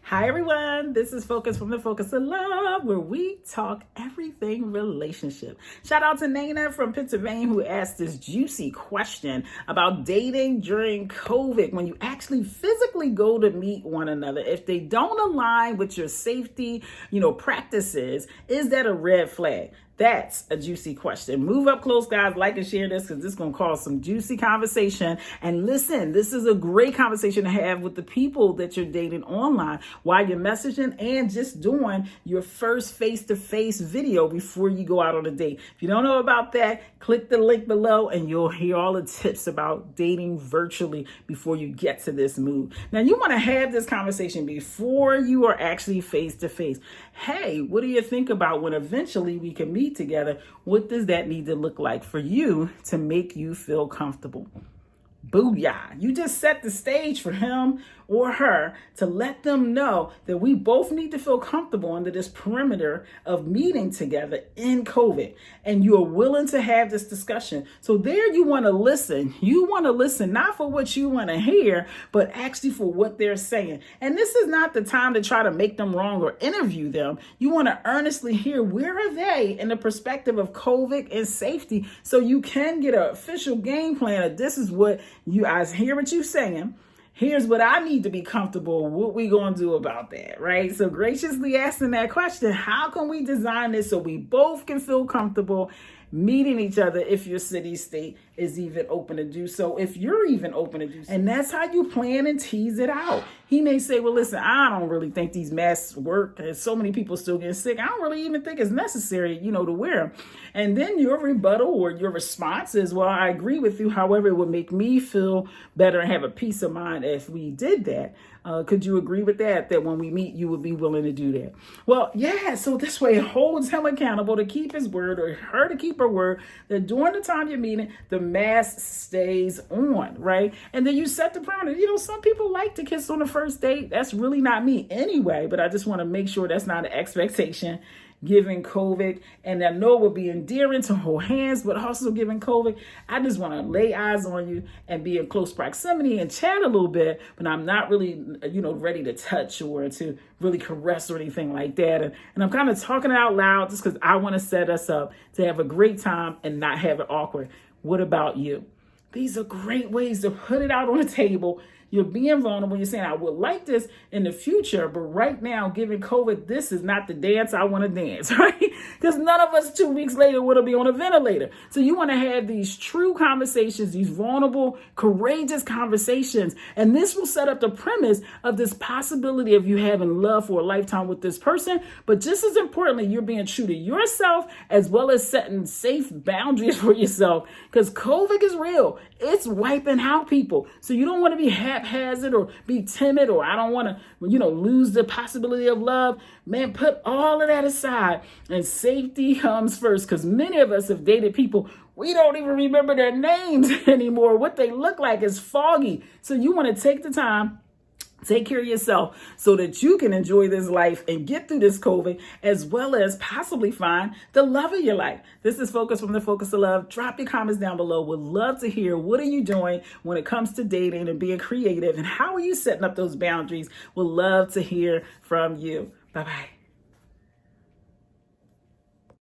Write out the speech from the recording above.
Hi everyone, this is Focus from the Focus of Love, where we talk everything relationship. Shout out to Nana from Pennsylvania who asked this juicy question about dating during COVID when you actually physically go to meet one another. If they don't align with your safety, practices, is that a red flag? That's a juicy question. Move up close, guys. Like and share this because this is going to cause some juicy conversation. And listen, this is a great conversation to have with the people that you're dating online while you're messaging and just doing your first face-to-face video before you go out on a date. If you don't know about that, click the link below and you'll hear all the tips about dating virtually before you get to this move. Now, you want to have this conversation before you are actually face-to-face. Hey, what do you think about when eventually we can meet together? What does that need to look like for you to make you feel comfortable? Booyah. You just set the stage for him or her to let them know that we both need to feel comfortable under this perimeter of meeting together in COVID. And you are willing to have this discussion. So there you want to listen. You want to listen not for what you want to hear, but actually for what they're saying. And this is not the time to try to make them wrong or interview them. You want to earnestly hear where are they in the perspective of COVID and safety so you can get an official game plan of this is what I hear what you're saying. Here's what I need to be comfortable. What we gonna do about that, right? So graciously asking that question, how can we design this so we both can feel comfortable meeting each other if your city state is even open to do so, if you're even open to do so. And that's how you plan and tease it out. He may say, well, listen, I don't really think these masks work. There's so many people still getting sick. I don't really even think it's necessary, to wear them. And then your rebuttal or your response is, well, I agree with you. However, it would make me feel better and have a peace of mind if we did that. Could you agree with that when we meet, you would be willing to do that? Well, yeah. So this way it holds him accountable to keep his word or her to keep her word that during the time you're meeting, the mask stays on, right? And then you set the parameter. Some people like to kiss on the first date. That's really not me anyway, but I just want to make sure that's not an expectation given COVID. And I know it would be endearing to hold hands, but also given COVID, I just want to lay eyes on you and be in close proximity and chat a little bit, but I'm not really, ready to touch or to really caress or anything like that. And I'm kind of talking it out loud just because I want to set us up to have a great time and not have it awkward. What about you? These are great ways to put it out on the table. You're being vulnerable. You're saying, I would like this in the future, but right now, given COVID, this is not the dance I want to dance, right? Because none of us 2 weeks later would be on a ventilator. So you want to have these true conversations, these vulnerable, courageous conversations. And this will set up the premise of this possibility of you having love for a lifetime with this person. But just as importantly, you're being true to yourself as well as setting safe boundaries for yourself because COVID is real. It's wiping out people. So you don't want to be haphazard or be timid or I don't want to, lose the possibility of love. Man, put all of that aside and safety comes first because many of us have dated people we don't even remember their names anymore. What they look like is foggy. So you want to take the time, take care of yourself so that you can enjoy this life and get through this COVID as well as possibly find the love of your life. This is Focus from the Focus of Love. Drop your comments down below. Would love to hear what are you doing when it comes to dating and being creative and how are you setting up those boundaries? Would love to hear from you. Bye-bye.